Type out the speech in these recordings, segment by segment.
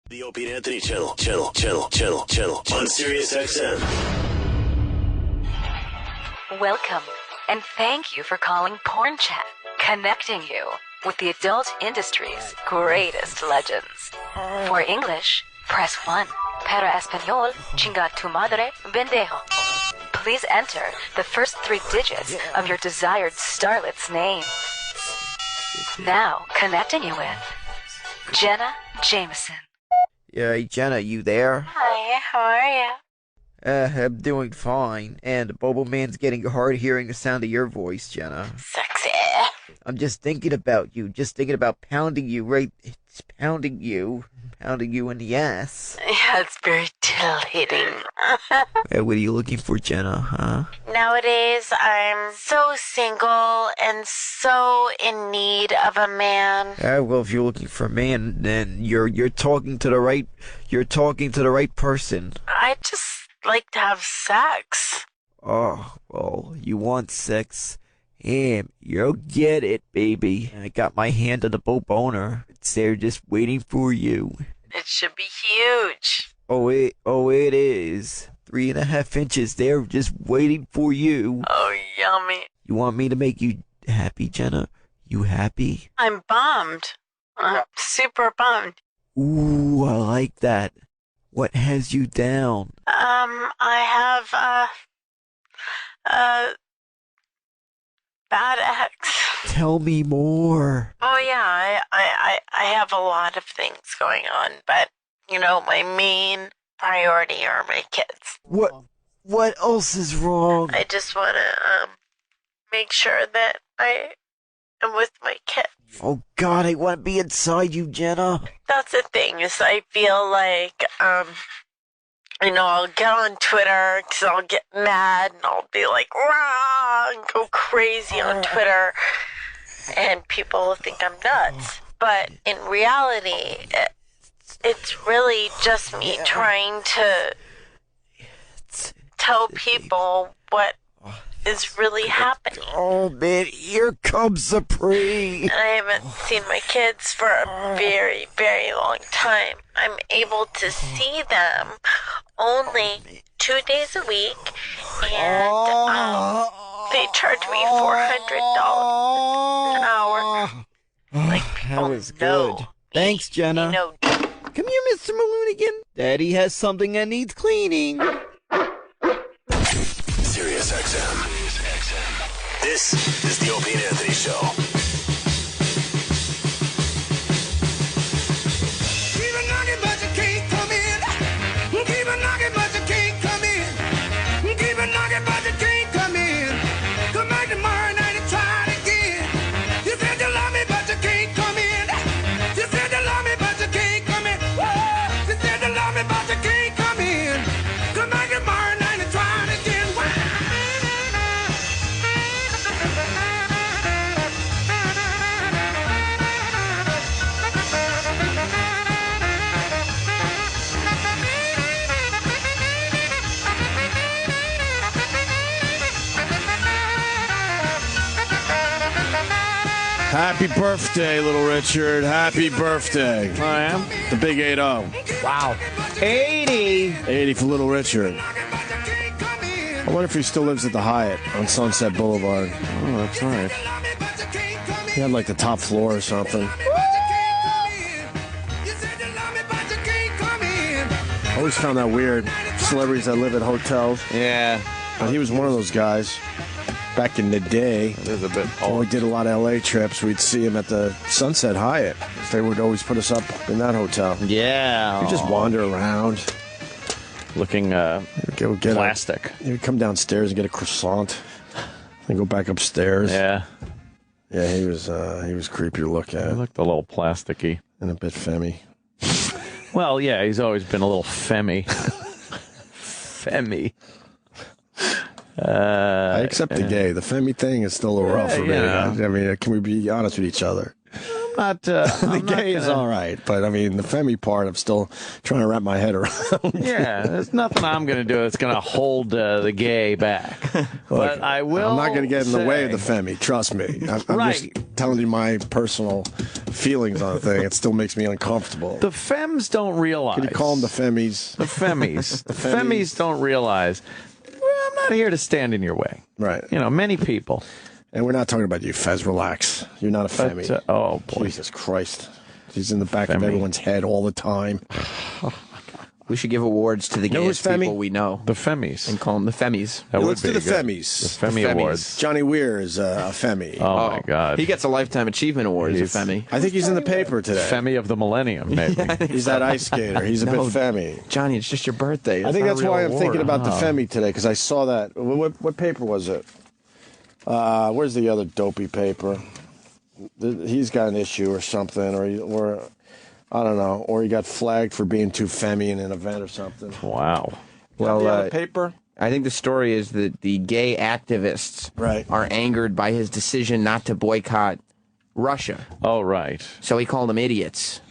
The Opie and Anthony channel on Sirius XM. Welcome, and thank you for calling Porn Chat, connecting you with the adult industry's greatest legends. For English, press 1. Para Espanol, chinga tu madre, bendejo. Please enter the first 3 digits of your desired starlet's name. Now, connecting you with Jenna Jameson. Yeah, Jenna, you there? Hi, how are you? I'm doing fine. And Bobo Man's getting hard hearing the sound of your voice, Jenna. Sexy. I'm just thinking about you. Just thinking about pounding you right... It's pounding you. Pounding you in the ass. Yeah, it's very titillating. What are you looking for, Jenna, huh? Nowadays, I'm so single and so in need of a man. Well, if you're looking for a man, then you're talking to the right... You're talking to the right person. I just like to have sex. Oh, well, you want sex? Yeah, you'll get it, baby. I got my hand on the boner. It's there just waiting for you. It should be huge. Oh, it is. 3.5 inches there just waiting for you. Oh, yummy. You want me to make you happy, Jenna? You happy? I'm bummed. I'm super bummed. Ooh, I like that. What has you down? I have, bad ex. Tell me more. Oh yeah, I have a lot of things going on, but you know, my main priority are my kids. What else is wrong? I just want to make sure that I am with my kids. Oh God, I want to be inside you, Jenna. That's the thing, is I feel like you know, I'll get on Twitter because I'll get mad and I'll be like, rah, and go crazy on Twitter, and people will think I'm nuts. But in reality, it's really just me trying to tell people what is really happening. Oh man, here comes the pre. And I haven't seen my kids for a very, very long time. I'm able to see them only 2 days a week, and they charge me $400 an hour. Like, people that was good. know. Thanks, Jenna. You know, Come here, Mr. Maloonigan. Daddy has something that needs cleaning. Sirius XM. This is the Opie and Anthony Show. Keep a knocking, but you can't come in. Keep a knocking, but you can't come in. Keep a knocking, but you can't come in. Come back tomorrow night and try it again. You said you love me, but you can't come in. You said you love me, but you can't come in. Whoa. You said you love me, but you can't come in. Come back tomorrow night and try it again. Happy birthday, little Richard. Happy birthday. I am? The big 80. Wow. 80? 80 for little Richard. I wonder if he still lives at the Hyatt on Sunset Boulevard. Oh, that's right. He had like the top floor or something. I always found that weird. Celebrities that live at hotels. Yeah. But he was one of those guys. Back in the day, It is a bit when we old. did a lot of LA trips, we'd see him at the Sunset Hyatt. They would always put us up in that hotel. Yeah. You just wander around. Looking Get plastic. You would come downstairs and get a croissant, then go back upstairs. Yeah. Yeah, he was creepy to look He at looked a little plasticky. and a bit femmy. Well, yeah, he's always been a little femmy. Femmy. I accept the gay. The femmy thing is still a little rough for me. yeah. I mean, can we be honest with each other? not. The gay is all right, but I mean the femi part, I'm still trying to wrap my head around. Yeah, there's nothing I'm going to do that's going to hold the gay back. But I will. I'm not going to get in the way of the femi. Trust me. I'm just telling you my personal feelings on the thing. It still makes me uncomfortable. The femmes don't realize. Can you call them the femis? The femmies. The femmies don't realize. Well, I'm not here to stand in your way. Right. You know, many people. And we're not talking about you, Fez. Relax. You're not a femi. But, oh, boy. Jesus Christ. He's in the back of everyone's head all the time. We should give awards to the gayest people we know. The femmies. And call them the femmies. Let's do the femmies. The Femi Awards. Johnny Weir is a femi. Oh, my God. He gets a Lifetime Achievement Award as a femi. I think he's in the paper today. Femi of the millennium, maybe. He's that ice skater. He's a bit femi. Johnny, it's just your birthday. I think that's why I'm thinking about the femi today, because I saw that. What paper was it? Where's the other dopey paper? He's got an issue or something, or I don't know, or he got flagged for being too femi in an event or something. Wow. Well, the other paper. I think the story is that the gay activists are angered by his decision not to boycott Russia. Oh, right. So he called them idiots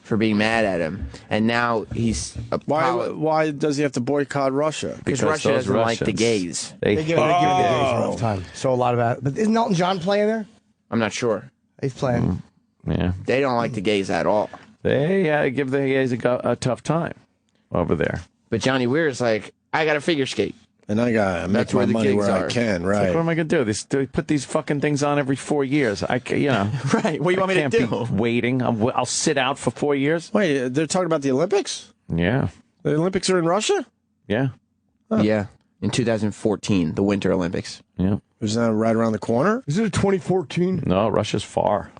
for being mad at him, and now he's why does he have to boycott Russia? Because Russia doesn't like the gays. They give the gays a rough time. So a lot of that. But isn't Elton John playing there? I'm not sure. He's playing. Yeah. They don't like the gays at all. They give the gays a tough time over there. But Johnny Weir is like, I got to figure skate. And I got to make my money where I can, right? Like, what am I going to do? They put these fucking things on every 4 years. Right. What do you want me to do? Be waiting. I'll sit out for 4 years. Wait, they're talking about the Olympics? Yeah. The Olympics are in Russia? Yeah. Huh. Yeah. In 2014, the Winter Olympics. Yeah. Isn't that right around the corner? Is it a 2014? No, Russia's far.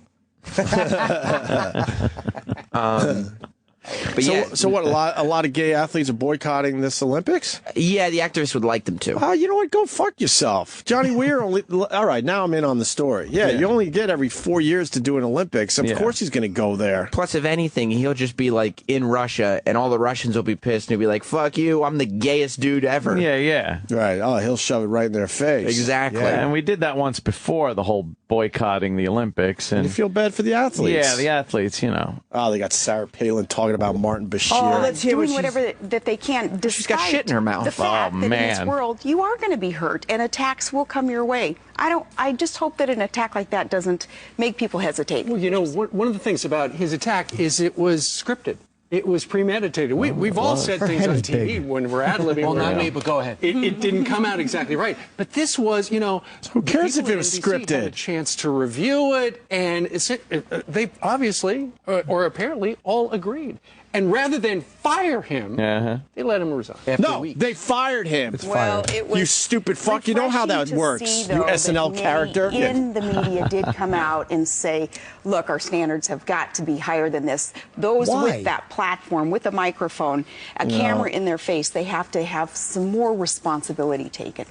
But so what? A lot of gay athletes are boycotting this Olympics? Yeah, the activists would like them to. You know what? Go fuck yourself. Johnny Weir only. All right, now I'm in on the story. Yeah, you only get every 4 years to do an Olympics. Of course he's going to go there. Plus, if anything, he'll just be like in Russia, and all the Russians will be pissed, and he'll be like, "Fuck you! I'm the gayest dude ever." Yeah. Right. Oh, he'll shove it right in their face. Exactly. Yeah, and we did that once before, the whole boycotting the Olympics. And you feel bad for the athletes. Yeah, the athletes. You know. Oh, they got Sarah Palin talking about Martin Bashir. Oh, let's hear doing whatever that they can. She's got shit in her mouth. The fact that in this man. world you are going to be hurt and attacks will come your way. I just hope that an attack like that doesn't make people hesitate. Well, you know, one of the things about his attack is it was scripted. It was premeditated. We've all said things on TV when we're ad-libbing. Well, not me, but go ahead. It didn't come out exactly right. But this was, you know... Who cares if it was scripted? Had a chance to review it, and they obviously, or apparently, all agreed. And rather than fire him, they let him resign. They fired him. It was you stupid fuck. You know how that works, you SNL character. The media did come out and say, look, our standards have got to be higher than this. Those with that platform, with a microphone, a camera in their face, they have to have some more responsibility taken.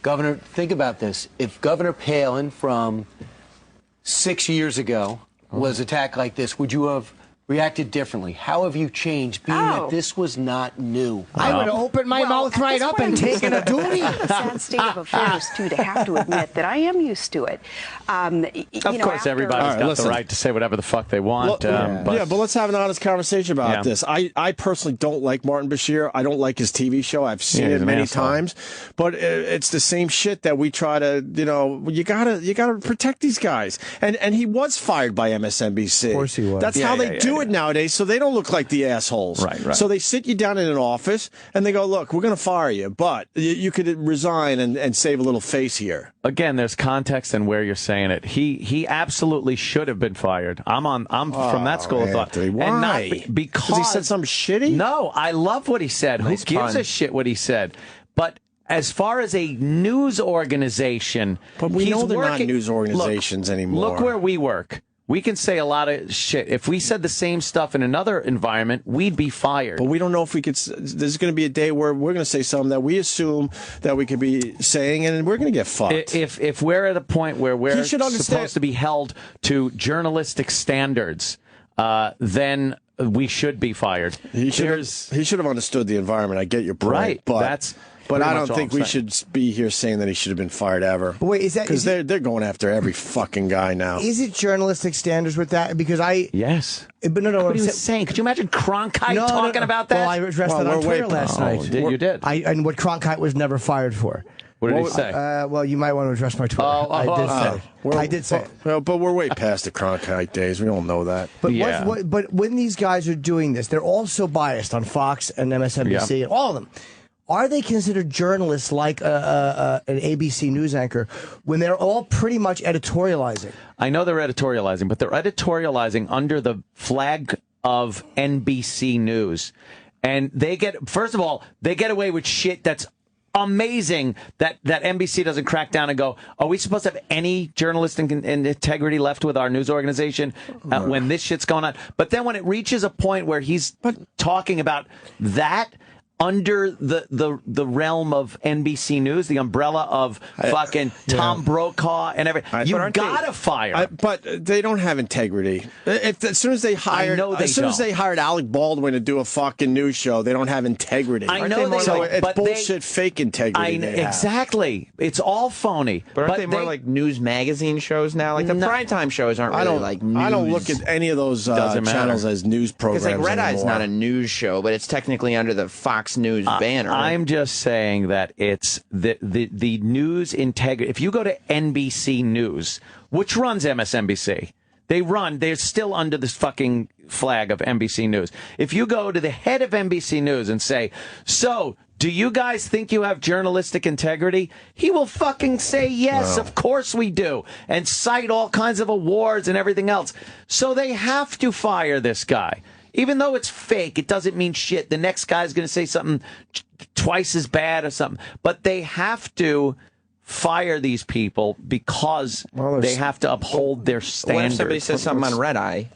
Governor, think about this. If Governor Palin from 6 years ago was attacked like this, would you have reacted differently? How have you changed, being that this was not new? I would have opened my mouth right up and taken a duty. It's a sad state of affairs, too, to have to admit that I am used to it. Of course, everybody's got the right to say whatever the fuck they want. But let's have an honest conversation about this. I personally don't like Martin Bashir. I don't like his TV show. I've seen it many times. But it's the same shit that we try to, you gotta protect these guys. And he was fired by MSNBC. Of course he was. That's how they do it nowadays, so they don't look like the assholes. Right. So they sit you down in an office, and they go, look, we're going to fire you, but you could resign and save a little face here. Again, there's context and where you're saying it. He absolutely should have been fired. I'm from that school of thought. Why? And not because he said something shitty? No, I love what he said. Who gives a shit what he said? But as far as a news organization, but we know they're not news organizations anymore. Look where we work. We can say a lot of shit. If we said the same stuff in another environment, we'd be fired. But we don't know if we could. There's going to be a day where we're going to say something that we assume that we could be saying, and we're going to get fucked. If we're at a point where we're supposed to be held to journalistic standards, then we should be fired. He should have understood the environment. I get your point, right? But But I don't think we should be here saying that he should have been fired ever. But wait, is that because they're going after every fucking guy now? Is it journalistic standards with that? Because yes. But no, what he was saying. Could you imagine Cronkite talking about that? Well, I addressed that on Twitter last night. You did. And what Cronkite was never fired for. What did he say? Well, you might want to address my Twitter. I did say it. Well, but we're way past the Cronkite days. We all know that. But but when these guys are doing this, they're all so biased on Fox and MSNBC and all of them. Are they considered journalists like an ABC news anchor when they're all pretty much editorializing? I know they're editorializing, but they're editorializing under the flag of NBC News. And they get, first of all, they get away with shit that's amazing that NBC doesn't crack down and go, are we supposed to have any journalistic integrity left with our news organization when this shit's going on? But then when it reaches a point where he's talking about that under the realm of NBC News, the umbrella of fucking Tom Brokaw and everything, you gotta fire. But they don't have integrity. As soon as they hired, they hired Alec Baldwin to do a fucking news show, they don't have integrity. I know they so don't, it's but bullshit, fake integrity. Exactly, it's all phony. But aren't they more like news magazine shows now? Like the primetime shows aren't really like news. I don't look at any of those channels as news programs. Because like Red Eye's anymore. not a news show, but it's technically under the Fox News banner. I'm just saying that it's the news integrity. If you go to NBC News, which runs MSNBC, they're still under this fucking flag of NBC News. If you go to the head of NBC News and say, so, do you guys think you have journalistic integrity? He will fucking say, yes, of course we do, and cite all kinds of awards and everything else. So they have to fire this guy. Even though it's fake, it doesn't mean shit. The next guy's going to say something twice as bad or something. But they have to fire these people because they have to uphold their standards. What if somebody says something on Red Eye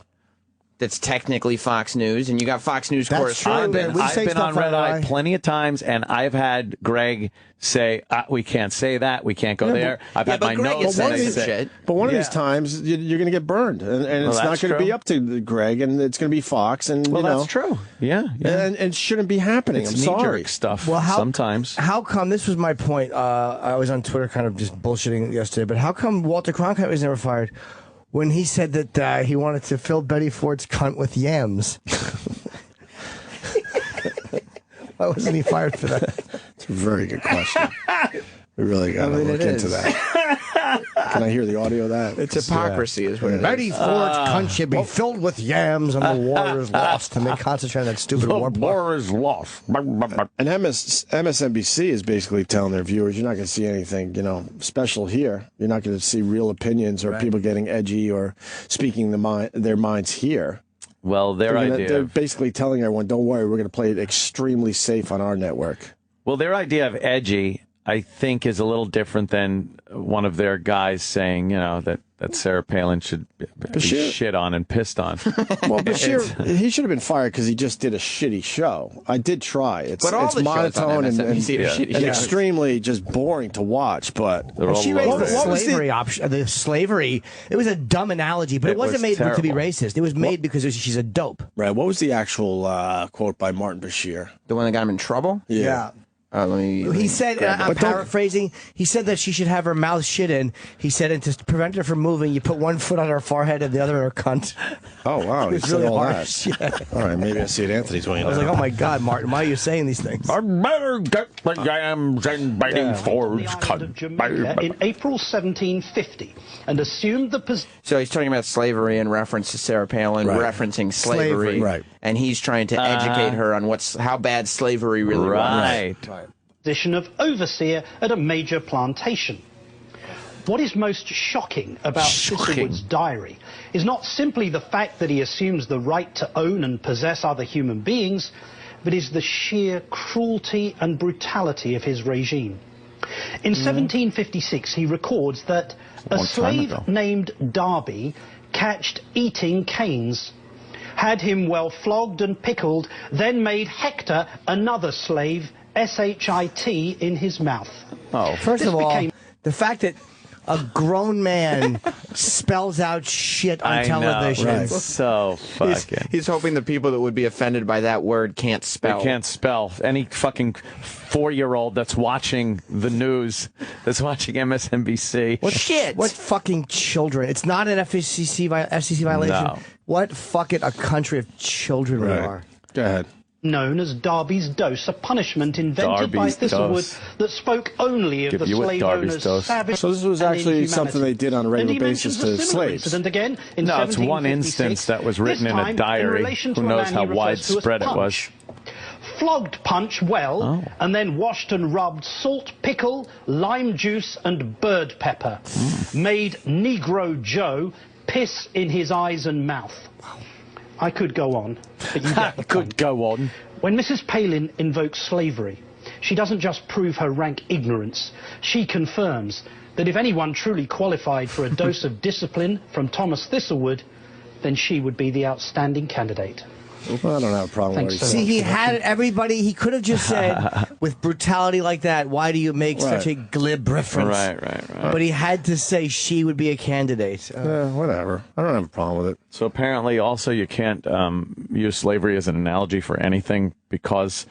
that's technically Fox News, and you got Fox News correspondents? I've been on Red Eye plenty of times, and I've had Greg say, we can't say that, we can't go there. I've had my notes saying shit. But one of these times, you're going to get burned, and it's not going to be up to Greg, and it's going to be Fox. And that's true. Yeah. And it shouldn't be happening. It's I'm sorry. Stuff. Well, sometimes. How come? This was my point. I was on Twitter, kind of just bullshitting yesterday. But how come Walter Cronkite was never fired? When he said that he wanted to fill Betty Ford's cunt with yams. Why wasn't he fired for that? It's a very good question. We really got to look into that. Can I hear the audio of that? It's hypocrisy is what it is. Betty Ford's cunt should be filled with yams and the war is lost. And they concentrate on that stupid war. The war is lost. And MSNBC is basically telling their viewers, you're not going to see anything, special here. You're not going to see real opinions or people getting edgy or speaking their minds here. Well, they're basically telling everyone, don't worry, we're going to play it extremely safe on our network. Well, their idea of edgy, I think, is a little different than one of their guys saying, that Sarah Palin should be shit on and pissed on. Well, Bashir, he should have been fired because he just did a shitty show. I did try. It's monotone and extremely just boring to watch. But she raised the slavery option. The slavery. It was a dumb analogy, but it wasn't made to be racist. It was made because she's a dope. Right. What was the actual quote by Martin Bashir? The one that got him in trouble? Yeah. He said, I'm paraphrasing, he said that she should have her mouth shit in. He said, and to prevent her from moving, you put one foot on her forehead and the other on her cunt. Oh, wow. It was really harsh. Yeah. All right, maybe I see it Anthony's way. I was like, oh my God, Martin, why are you saying these things? I better get the yams and Betty Ford's cunt. In April 1750 and assumed the position. So he's talking about slavery in reference to Sarah Palin, referencing slavery. Right. And he's trying to educate her on how bad slavery really was. Position of overseer at a major plantation. What is most shocking about Thistlewood's diary is not simply the fact that he assumes the right to own and possess other human beings, but is the sheer cruelty and brutality of his regime. In 1756, he records that a slave named Darby catched eating canes, had him well flogged and pickled, then made Hector, another slave, S-H-I-T, in his mouth. First of all, the fact that a grown man spells out shit on television. Know, right. So fucking. He's hoping the people that would be offended by that word can't spell. They can't spell. Any fucking 4-year-old that's watching the news, that's watching MSNBC. What shit? What fucking children? It's not an FCC violation. No. What fucking a country of children we are. Go ahead. Known as Darby's Dose, a punishment invented by Thistlewood that spoke only of the slave owners' savage. So this was actually something they did on a regular basis to slaves. Again in no, it's one instance that was written in a diary. Who knows how widespread it was? Flogged Punch well, and then washed and rubbed salt, pickle, lime juice, and bird pepper. Made Negro Joe piss in his eyes and mouth. I could go on, but you get the point. Go on. When Mrs. Palin invokes slavery, she doesn't just prove her rank ignorance. She confirms that if anyone truly qualified for a dose of discipline from Thomas Thistlewood, then she would be the outstanding candidate. Well, I don't have a problem with it. See, he had everybody. He could have just said, with brutality like that, why do you make such a glib reference? Right. But he had to say she would be a candidate. Whatever. I don't have a problem with it. So apparently, also, you can't use slavery as an analogy for anything because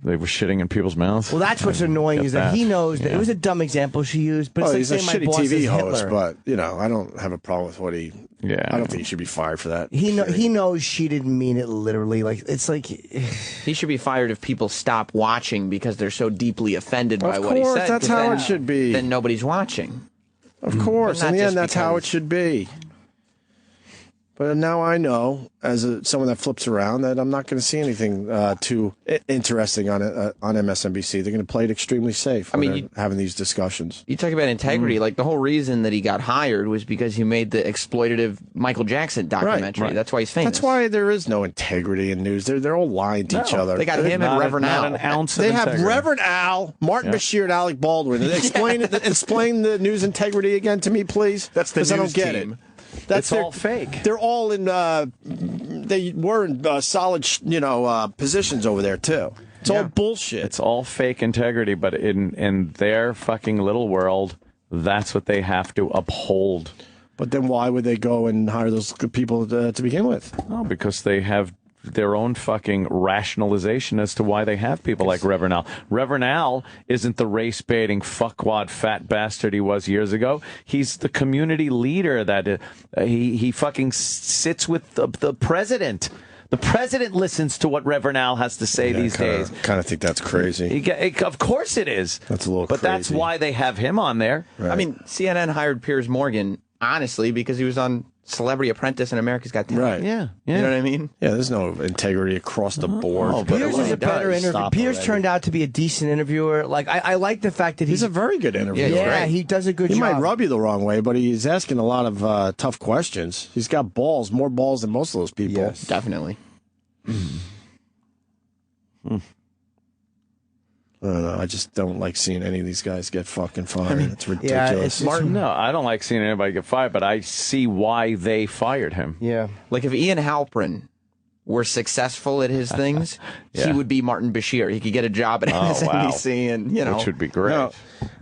they were shitting in people's mouths. Well, that's what's annoying is that he knows that it was a dumb example she used. But it's like he's a saying shitty my boss TV is host, Hitler. but I don't have a problem with what he. Yeah, I don't think he should be fired for that. He knows she didn't mean it literally. Like it's like he should be fired if people stop watching because they're so deeply offended by what he said. Of course, that's how it should be. Then nobody's watching. Of course, in the end, that's how it should be. But now I know, as someone that flips around, that I'm not going to see anything too interesting on MSNBC. They're going to play it extremely safe. I mean, having these discussions. You talk about integrity. Like the whole reason that he got hired was because he made the exploitative Michael Jackson documentary. Right. That's why he's famous. That's why there is no integrity in news. They're all lying to each other. They got him and Reverend Al. Not an ounce of They integrity. have Reverend Al, Martin Bashir, and Alec Baldwin. Explain the news integrity again to me, please. That's the news I don't get team. it. That's all fake. They're all in. They were in solid, positions over there too. It's all bullshit. It's all fake integrity, but in their fucking little world, that's what they have to uphold. But then why would they go and hire those people to begin with? Oh, because they have their own fucking rationalization as to why they have people like Reverend Al. Reverend Al isn't the race-baiting fuckwad fat bastard he was years ago. He's the community leader that he fucking sits with the president. The president listens to what Reverend Al has to say these days. Kind of think that's crazy. Of course it is. That's a little but crazy. That's why they have him on there. Right. I mean, CNN hired Piers Morgan, honestly, because he was on Celebrity Apprentice and America's Got Talent. Right. Yeah. You know what I mean? Yeah, there's no integrity across the board. Piers is a better interviewer. Piers turned out to be a decent interviewer. Like I like the fact that he's a very good interviewer. Yeah, he does a good job. He might rub you the wrong way, but he's asking a lot of tough questions. He's got balls, more balls than most of those people. Yes, definitely. I don't know. I just don't like seeing any of these guys get fucking fired. It's ridiculous. No, I don't like seeing anybody get fired, but I see why they fired him. Yeah. Like if Ian Halpern were successful at his things, he would be Martin Bashir. He could get a job at MSNBC and, which would be great. No,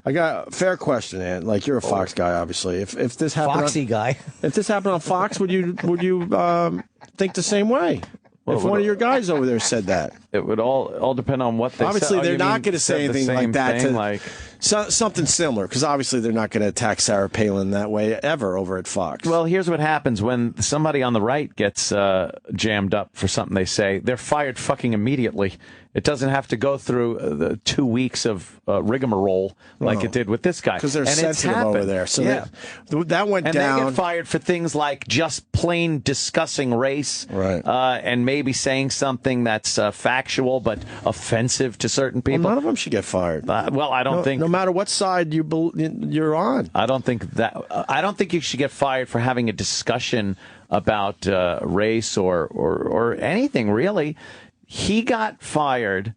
I got a fair question, Ant. Like you're a Fox guy, obviously. If this happened Foxy guy. If this happened on Fox, would you think the same way? Well, if one of your guys over there said that, it would all depend on what they obviously said. they're not going to say anything like that. Something similar, because obviously they're not going to attack Sarah Palin that way ever over at Fox. Well, here's what happens when somebody on the right gets jammed up for something they say. They're fired fucking immediately. It doesn't have to go through the 2 weeks of rigmarole like it did with this guy. Because they're sensitive over there. So that went down. And they get fired for things like just plain discussing race, right? And maybe saying something that's factual but offensive to certain people. Well, none of them should get fired. Well, I don't think. No matter what side you're on. I don't think you should get fired for having a discussion about race or anything really. He got fired.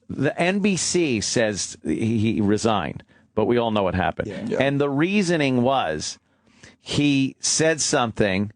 The NBC says he resigned, but we all know what happened. Yeah. And the reasoning was he said something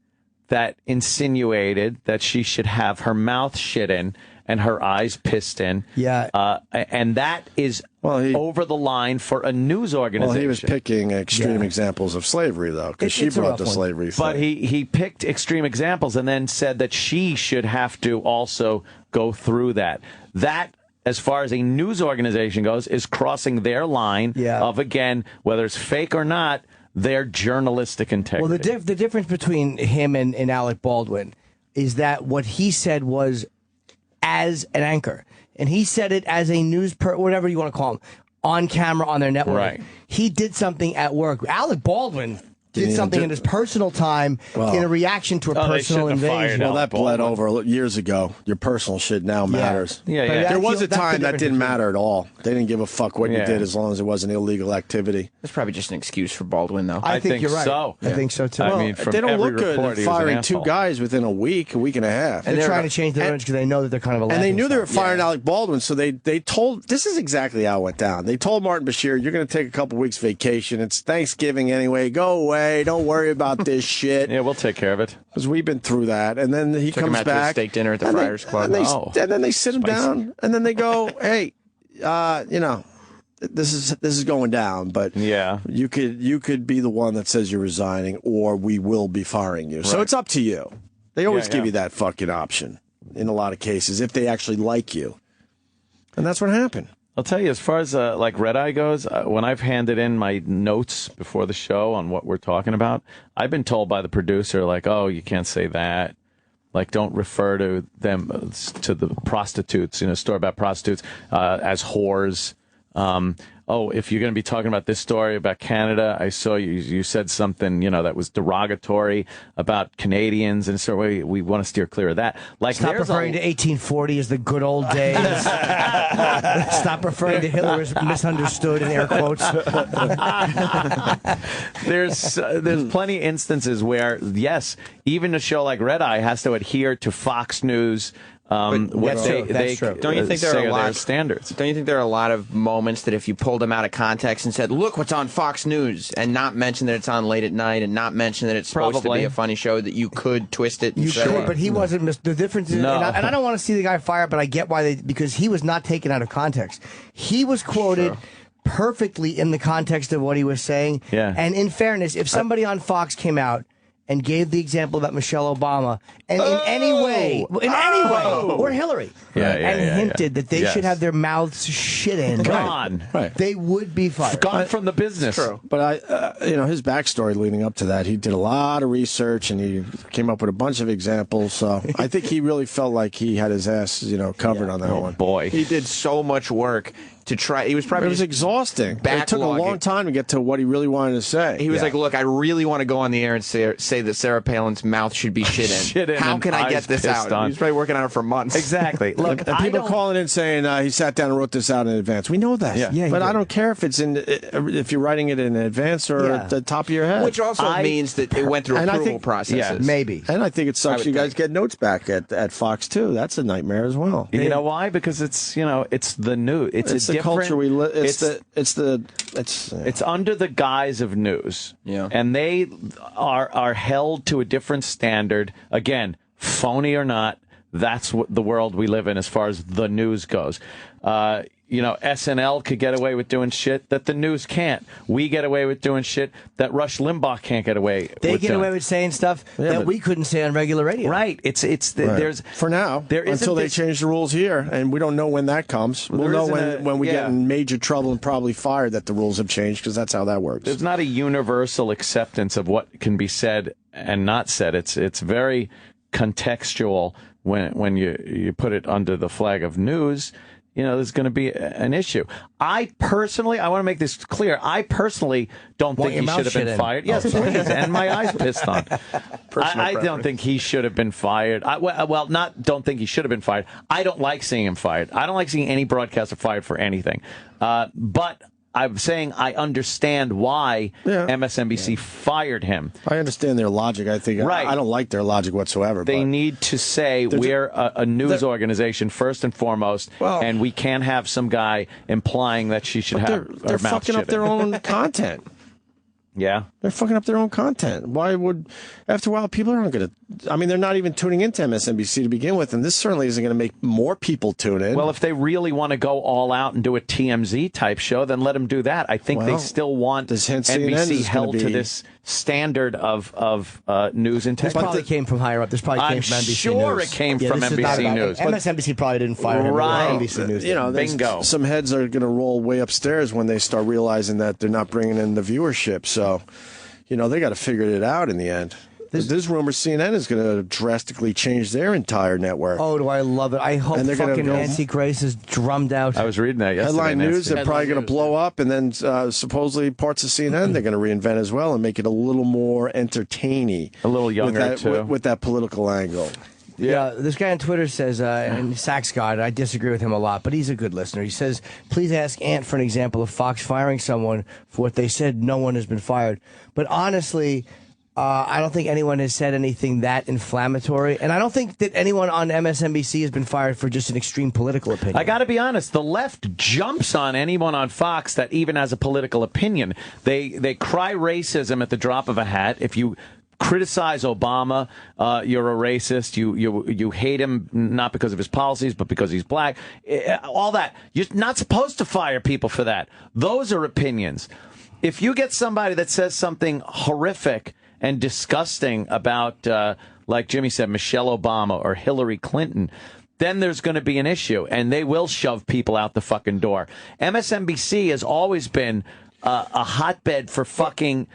that insinuated that she should have her mouth shit in, and her eyes pissed in. Yeah. And that is over the line for a news organization. Well, he was picking extreme examples of slavery, though, because she brought the slavery thing. But he picked extreme examples and then said that she should have to also go through that. That, as far as a news organization goes, is crossing their line of, again, whether it's fake or not, their journalistic integrity. Well, the difference between him and Alec Baldwin is that what he said was as an anchor. And he said it as a whatever you want to call him, on camera on their network. Right. He did something at work. Alec Baldwin did something in his personal time in a reaction to a personal invasion. Well, that bled over years ago. Your personal shit now matters. Yeah. There was a time that didn't matter at all. They didn't give a fuck what you did as long as it wasn't illegal activity. That's probably just an excuse for Baldwin, though. I think you're right. So. I think so, too. Well, I mean, from they don't every look good report, at firing two guys within a week and a half. And they're trying to change their image because they know that they're kind of a and they knew they were firing Alec Baldwin, so they told, this is exactly how it went down. They told Martin Bashir, you're going to take a couple weeks vacation. It's Thanksgiving anyway. Go away. Don't worry about this shit. Yeah, we'll take care of it. Because we've been through that. And then he comes back. To a steak dinner at the Friars Club. And then they sit him down, and then they go, hey, this is going down, but you could be the one that says you're resigning, or we will be firing you. Right. So it's up to you. They always give you that fucking option in a lot of cases if they actually like you. And that's what happened. I'll tell you, as far as like Red Eye goes, when I've handed in my notes before the show on what we're talking about, I've been told by the producer, like, oh, you can't say that. Like, don't refer to them, to the prostitutes, store-bought prostitutes, as whores. If you're going to be talking about this story about Canada, I saw you said something, that was derogatory about Canadians, and so we want to steer clear of that. Like, stop referring to 1840 as the good old days. Stop referring to Hitler as misunderstood in air quotes. There's plenty of instances where, yes, even a show like Red Eye has to adhere to Fox News. That's true. Don't you think there are a lot of standards? Don't you think there are a lot of moments that if you pulled them out of context and said, "Look what's on Fox News," and not mention that it's on late at night, and not mention that it's supposed to be a funny show, that you could twist it? And say, but he wasn't. The difference is, and I don't want to see the guy fired, but I get why because he was not taken out of context. He was quoted perfectly in the context of what he was saying. Yeah. And in fairness, if somebody on Fox came out and gave the example about Michelle Obama, and in any way, or Hillary, hinted that they should have their mouths shit in, they would be fired. Gone from the business. True. But his backstory leading up to that, he did a lot of research and he came up with a bunch of examples. So I think he really felt like he had his ass, covered on that one. Boy, he did so much work to try. He was probably. It was exhausting. It took a long time to get to what he really wanted to say. He was like, "Look, I really want to go on the air and say that Sarah Palin's mouth should be shit in. How can I get this out?" He was probably working on it for months. Exactly. Look, and people calling in saying he sat down and wrote this out in advance. We know that. Yeah, but I don't care if it's if you're writing it in advance or at the top of your head. Which also means that it went through approval processes. Yeah, maybe. And I think it sucks. You guys get notes back at Fox too. That's a nightmare as well. You know why? Because it's it's the news. It's the culture we live. It's under the guise of news. Yeah. And they are held to a different standard. Again, phony or not, that's what the world we live in as far as the news goes. SNL could get away with doing shit that the news can't. We get away with doing shit that Rush Limbaugh can't get away with. They get away with saying stuff that we couldn't say on regular radio. Right. There's for now until they change the rules here, and we don't know when that comes. We'll know when we get in major trouble and probably fired that the rules have changed, because that's how that works. There's not a universal acceptance of what can be said and not said. It's very contextual when you put it under the flag of news. There's going to be an issue. I want to make this clear. I personally don't think he should have been fired. Yes, please. And my eyes pissed on. I don't think he should have been fired. Don't think he should have been fired. I don't like seeing him fired. I don't like seeing any broadcaster fired for anything. But I'm saying I understand why MSNBC fired him. I understand their logic. I think I don't like their logic whatsoever. They need to say we're a news organization first and foremost, and we can't have some guy implying that she should have. They're fucking up their own content. Yeah. They're fucking up their own content. Why would, after a while, people aren't going to, I mean, they're not even tuning into MSNBC to begin with, and this certainly isn't going to make more people tune in. Well, if they really want to go all out and do a TMZ type show, then let them do that. I think they still want NBC held to this standard of news integrity. This probably came from higher up. This probably came from NBC News. Sure it came from NBC News. MSNBC probably didn't fire him. Right. NBC News. You know, bingo. Some heads are going to roll way upstairs when they start realizing that they're not bringing in the viewership. So, you know, they got to figure it out in the end. There's rumors CNN is going to drastically change their entire network. Oh, do I love it. I hope fucking Nancy Grace is drummed out. I was reading that yesterday. Headline news, they're probably going to blow up, and then supposedly parts of CNN they're going to reinvent as well and make it a little more entertaining. A little younger, too. With that political angle. Yeah, this guy on Twitter says, and Sachs God, I disagree with him a lot, but he's a good listener. He says, please ask Ant for an example of Fox firing someone for what they said no one has been fired. But honestly, I don't think anyone has said anything that inflammatory, and I don't think that anyone on MSNBC has been fired for just an extreme political opinion. I got to be honest, the left jumps on anyone on Fox that even has a political opinion. They cry racism at the drop of a hat. If you criticize Obama, you're a racist. You hate him not because of his policies, but because he's black. All that. You're not supposed to fire people for that. Those are opinions. If you get somebody that says something horrific and disgusting about, like Jimmy said, Michelle Obama or Hillary Clinton, then there's going to be an issue, and they will shove people out the fucking door. MSNBC has always been a hotbed for fucking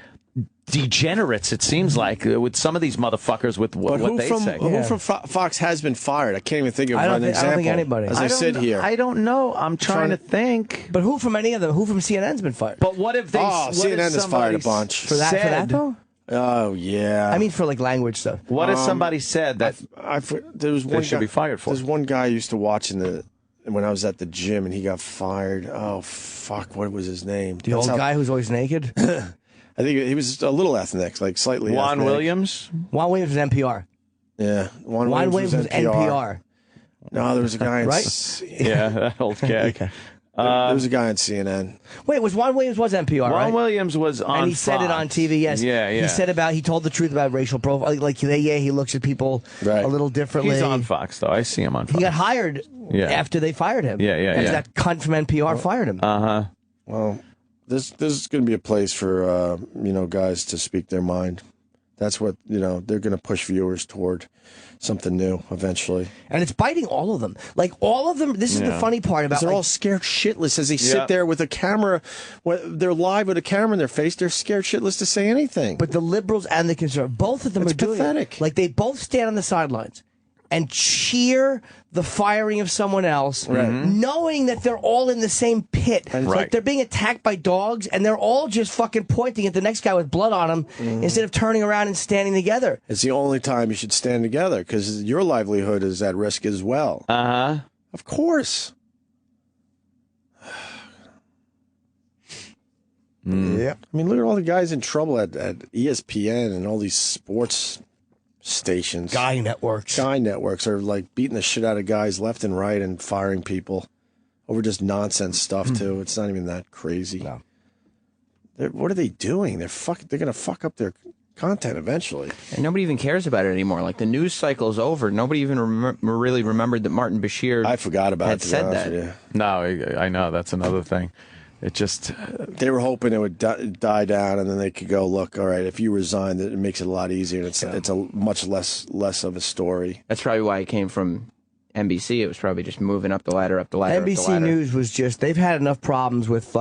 degenerates, it seems like, with some of these motherfuckers with what they say. Who from Fox has been fired? I can't even think of an example. I don't think anybody. As I sit here. I don't know. I'm trying to think. But who from any of them? Who from CNN's been fired? But what if they... CNN has fired a bunch. For that, though? Oh, yeah. I mean, for like language stuff. What if somebody said that there was one they should be fired for? There's one guy I used to watch when I was at the gym, and he got fired. Oh, fuck. What was his name? The old guy who's always naked? I think he was a little ethnic, like slightly Juan ethnic. Williams? Juan Williams was NPR. Yeah. Juan Williams was NPR. No, there was a guy right? Yeah, that old gag. There was a guy on CNN. Wait, Juan Williams was NPR, right? Juan Williams was on And he said it on TV, yes. Yeah. He told the truth about racial profile. Like he looks at people a little differently. He's on Fox, though. I see him on Fox. He got hired after they fired him. Yeah. Because that cunt from NPR fired him. Uh-huh. Well, this is going to be a place for, guys to speak their mind. That's what, they're going to push viewers toward something new eventually. And it's biting all of them. Like, all of them, this is the funny part about they're all scared shitless as they sit there with a camera. They're live with a camera in their face. They're scared shitless to say anything. But the liberals and the conservatives, both of them are doing pathetic. It. Like, they both stand on the sidelines and cheer the firing of someone else, knowing that they're all in the same pit. And it's like they're being attacked by dogs, and they're all just fucking pointing at the next guy with blood on him instead of turning around and standing together. It's the only time you should stand together, because your livelihood is at risk as well. Uh-huh. Of course. Yeah. I mean, look at all the guys in trouble at ESPN and all these sports stations. Guy networks are like beating the shit out of guys left and right and firing people over just nonsense stuff too. It's not even that crazy. No. What are they doing? They're going to fuck up their content eventually. And nobody even cares about it anymore. Like, the news cycle's over. Nobody even really remembered that Martin Bashir I forgot about had said that. No, I know. That's another thing. It just... They were hoping it would die down, and then they could go, look, all right, if you resign, it makes it a lot easier, and it's a much less of a story. That's probably why it came from NBC. It was probably just moving up the ladder. NBC News was just... They've had enough problems with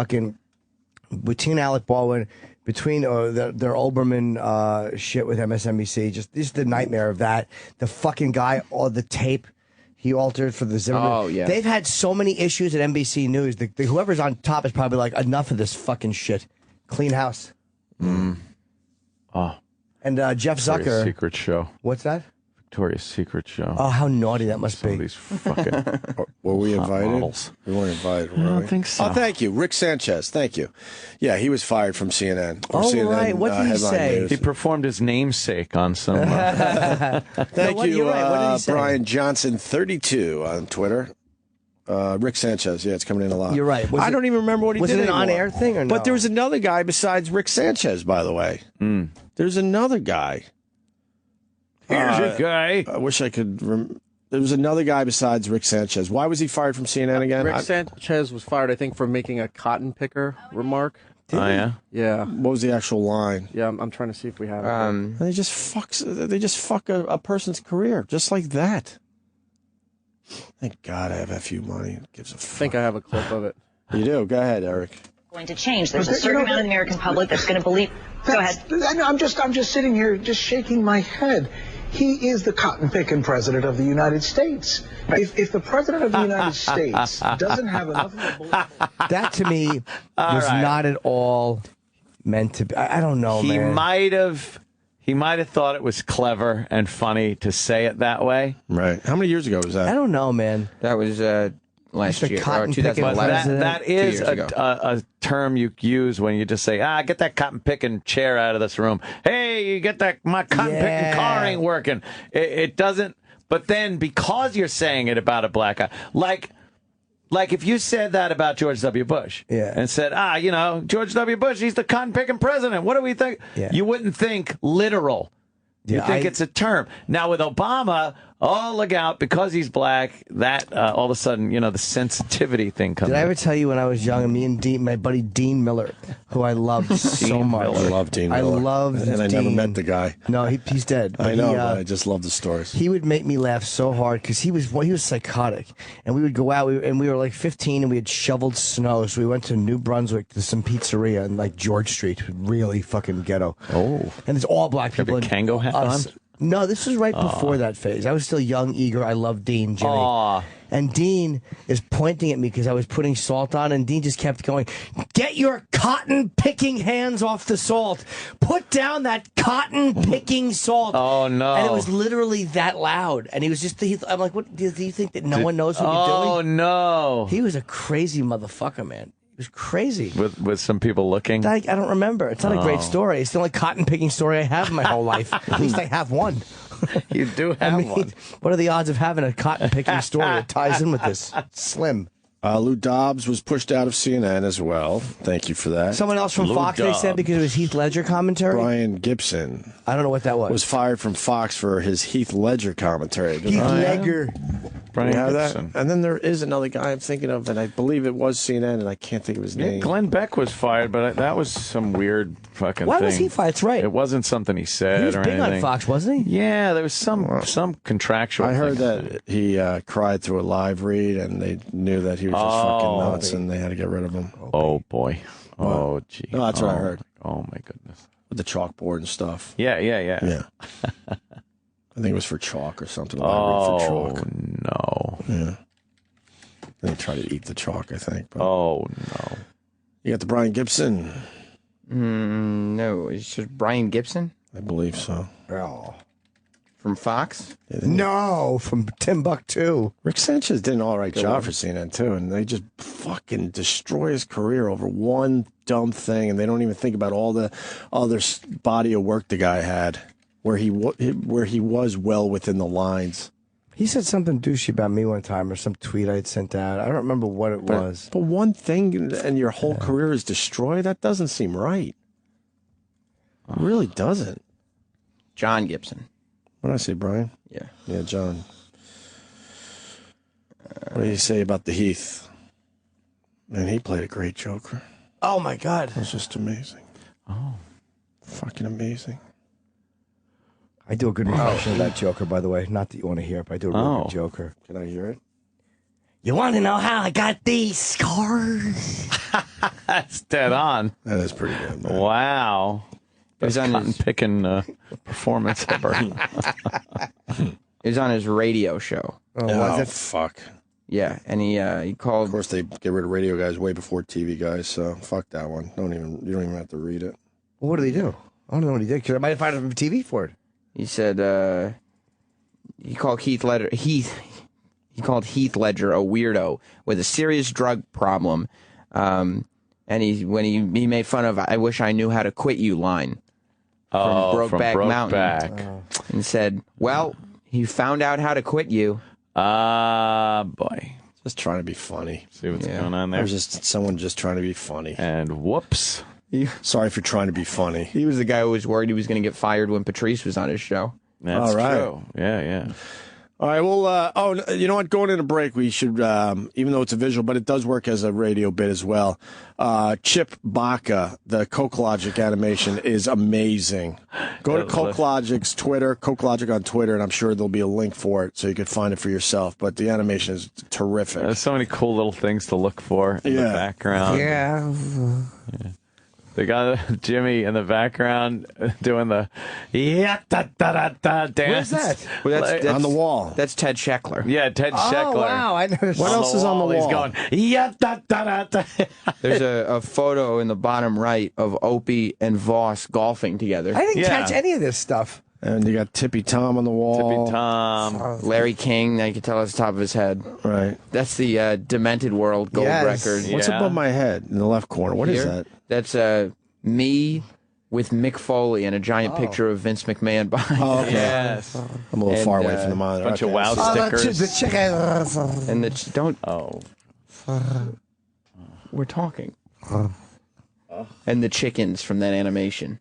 between Alec Baldwin, between their Olbermann shit with MSNBC. This is the nightmare of that. The fucking guy, the tape... He altered for the Zimmerman. Oh, yeah. They've had so many issues at NBC News. Whoever's on top is probably like, enough of this fucking shit. Clean house. Oh. And Jeff Zucker. Victoria's Secret show. What's that? Victoria's Secret show. Oh, how naughty that must be. These fucking were we invited? Models. We weren't invited, were I don't we? think so. Oh, thank you. Rick Sanchez, thank you. Yeah, he was fired from CNN. CNN, right. What did he say? News. He performed his namesake on some... Thank you, What did he say? Brian Johnson 32 on Twitter. Rick Sanchez. Yeah, it's coming in a lot. You're right. I don't even remember what he did. Was it an anymore. on-air thing or no? But there was another guy besides Rick Sanchez, by the way. There's another guy. Here's a guy. I wish I could. There was another guy besides Rick Sanchez. Why was he fired from CNN again? Rick Sanchez was fired, I think, for making a cotton picker remark. Oh, yeah? Yeah. What was the actual line? Yeah, I'm trying to see if we have it. They just fuck a person's career just like that. Thank God I have FU money. It gives a fuck. I think I have a clip of it. You do? Go ahead, Eric. Going to change. There's a certain amount of the American public that's going to believe. Go ahead. I'm just sitting here, just shaking my head. He is the cotton-picking president of the United States. If the president of the United States doesn't have enough of a belief... That, to me, was not at all meant to be. I don't know, He man. He might have thought it was clever and funny to say it that way. Right. How many years ago was that? I don't know, man. That was last year, or cotton picking 2011. That is a term you use when you just say, get that cotton picking chair out of this room. Hey, you get that, my cotton picking car ain't working. It doesn't. But then because you're saying it about a black guy, like if you said that about George W. Bush and said, George W. Bush, he's the cotton picking president. What do we think? Yeah. You wouldn't think literal. You think it's a term. Now with Obama, look out, because he's black, that all of a sudden, the sensitivity thing comes in. Did I ever tell you when I was young, me and my buddy Dean Miller, who I loved so much. I love Dean Miller. I loved And I Dean. never met the guy. No, he's dead. I know, but I just love the stories. He would make me laugh so hard because he was psychotic. And we would go out, and we were like 15, and we had shoveled snow. So we went to New Brunswick to some pizzeria in like George Street, really fucking ghetto. Oh. And there's all black people. Have your Kango hat on? No, this was right before that phase. I was still young, eager. I loved Dean, Jimmy. Aww. And Dean is pointing at me because I was putting salt on, and Dean just kept going, "Get your cotton-picking hands off the salt. Put down that cotton-picking salt." Oh, no. And it was literally that loud. And he was just, I'm like, what, do you think that no one knows what you're doing? Oh, no. He was a crazy motherfucker, man. It was crazy. With some people looking? I don't remember. It's not a great story. It's the only cotton-picking story I have in my whole life. At least I have one. You do have one. What are the odds of having a cotton-picking story that ties in with this? Slim. Lou Dobbs was pushed out of CNN as well. Thank you for that. Someone else from Fox, they said, because it was Heath Ledger commentary? Brian Gibson. I don't know what that was. Was fired from Fox for his Heath Ledger commentary. Heath Ledger. Brian Gibson. And then there is another guy I'm thinking of, and I believe it was CNN, and I can't think of his name. Glenn Beck was fired, but that was some weird fucking Why thing. was he fired? That's right. It wasn't something he said He was or big anything. on Fox, wasn't he? Yeah, there was some contractual I heard thing. that he cried through a live read, and they knew that he was just fucking nuts, and they had to get rid of him. Oh, boy. Oh, gee. No, that's what I heard. Oh, my goodness. With the chalkboard and stuff. Yeah. Yeah. I think it was for chalk or something. Oh, for chalk. no. Yeah. They tried to eat the chalk, I think. But oh, no. You got the Brian Gibson. No, it's just Brian Gibson? I believe so. Oh. From Fox? No, from Timbuktu. Rick Sanchez did an all right job for CNN, too, and they just fucking destroy his career over one dumb thing, and they don't even think about all the other body of work the guy had, where he was well within the lines. He said something douchey about me one time, or some tweet I had sent out. I don't remember what it was. But one thing and your whole career is destroyed? That doesn't seem right. It really doesn't. John Gibson. What did I say, Brian? Yeah. Yeah, John. What do you say about the Heath? Man, he played a great Joker. Oh, my God. It was just amazing. Oh. Fucking amazing. I do a good impression of that Joker, by the way. Not that you want to hear it, but I do a really good Joker. Can I hear it? You want to know how I got these scars? That's dead on. That is pretty good, man. Wow. Best cotton-picking performance ever. It was on his radio show. Oh, fuck. Yeah, and he called. Of course, they get rid of radio guys way before TV guys, so fuck that one. You don't even have to read it. Well, what did he do? I don't know what he did, because I might have found him on TV for it. He said he called Heath Ledger. He called Heath Ledger a weirdo with a serious drug problem, and when he made fun of "I wish I knew how to quit you" line from Brokeback Mountain, and said, "Well, he found out how to quit you." Boy. Just trying to be funny. See what's going on there. There's just someone just trying to be funny. And whoops. Sorry for trying to be funny. He was the guy who was worried he was going to get fired when Patrice was on his show. That's true. Yeah. All right, well, you know what? Going into break, we should, even though it's a visual, but it does work as a radio bit as well. Chip Baca, the Coke Logic animation is amazing. Go to Coke Logic's Twitter, Coke Logic on Twitter, and I'm sure there'll be a link for it so you could find it for yourself. But the animation is terrific. There's so many cool little things to look for in the background. Yeah. They got Jimmy in the background doing the da-da-da-da dance. Where's that? Well, that's on the wall. That's Ted Scheckler. Yeah, Ted Scheckler. Oh, wow. I noticed. What else is on the wall? He's going, da-da-da-da. There's a photo in the bottom right of Opie and Voss golfing together. I didn't catch any of this stuff. And you got Tippy Tom on the wall. Tippy Tom. Larry King, you can tell it's the top of his head. Right. That's the Demented World gold record. What's above my head in the left corner? What is that? That's me with Mick Foley and a giant picture of Vince McMahon behind. Oh, okay. Yes. I'm a little far away from the monitor. Bunch of wow stickers. The chicken. And don't. Oh. We're talking. And the chickens from that animation.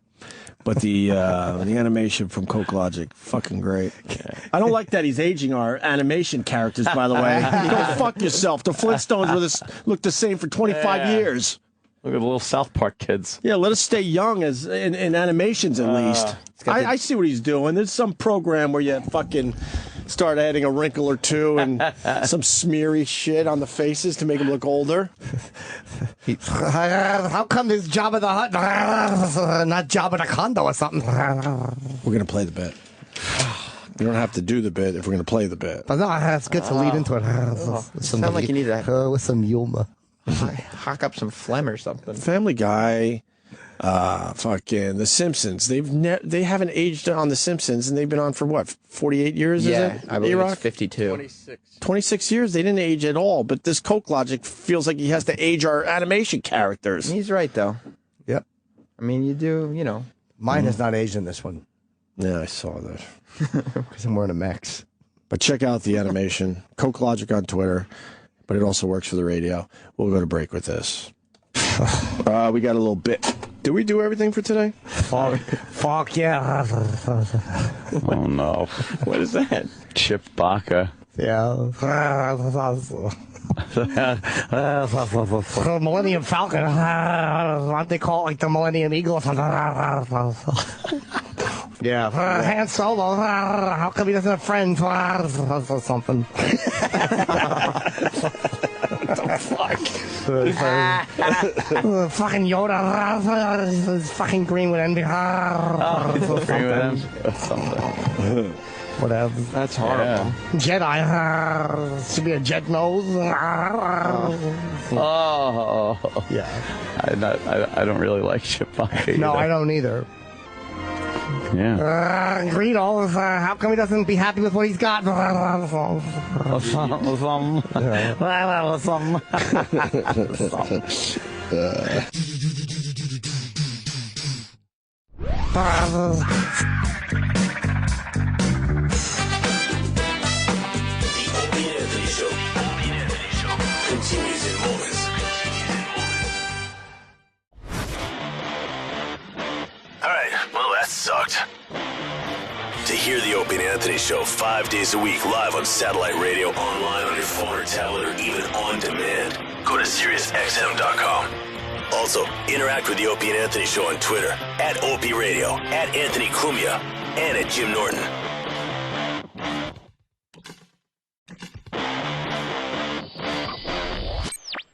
But the animation from Coke Logic, fucking great. I don't like that he's aging our animation characters, by the way. Go fuck yourself. The Flintstones look the same for 25 years. Look at the little South Park kids. Yeah, let us stay young as in animations at least. I see what he's doing. There's some program where you fucking start adding a wrinkle or two and some smeary shit on the faces to make them look older. How come this Jabba the Hutt, not Jabba the Condo or something? We're going to play the bit. You don't have to do the bit if we're going to play the bit. But no, that's good to lead into it. Sound like you need that. With some humor. Hock up some phlegm or something. Family Guy, fucking The Simpsons. They haven't aged on The Simpsons, and they've been on for what, 48 years? Yeah, is it? I believe it's 52. 26 years. They didn't age at all. But this Coke Logic feels like he has to age our animation characters. He's right though. Yep. I mean, you do. You know, mine has not aged in this one. Yeah, I saw that. Because I'm wearing a Max. But check out the animation, Coke Logic on Twitter. But it also works for the radio. We'll go to break with this. We got a little bit. Did we do everything for today? Fuck yeah. Oh, no. What is that? Chip Baca. Yeah. Millennium Falcon. What they call it, like the Millennium Eagle. Yeah. Han Solo. How come he doesn't have friends? Or something. What the fuck? Fucking Yoda. He's fucking green with envy. Green with envy. Whatever. That's horrible. Yeah. Jedi. Should be a jet nose. Oh. Yeah. I don't really like Chip Baca either. No, I don't either. Yeah. Greedo, how come he doesn't be happy with what he's got? Continues in moments. All right, well, that sucked. To hear the Opie and Anthony Show 5 days a week live on satellite radio, online on your phone or tablet, or even on demand, go to SiriusXM.com. Also, interact with the Opie and Anthony Show on Twitter, @Opie Radio, @Anthony Cumia, and @Jim Norton.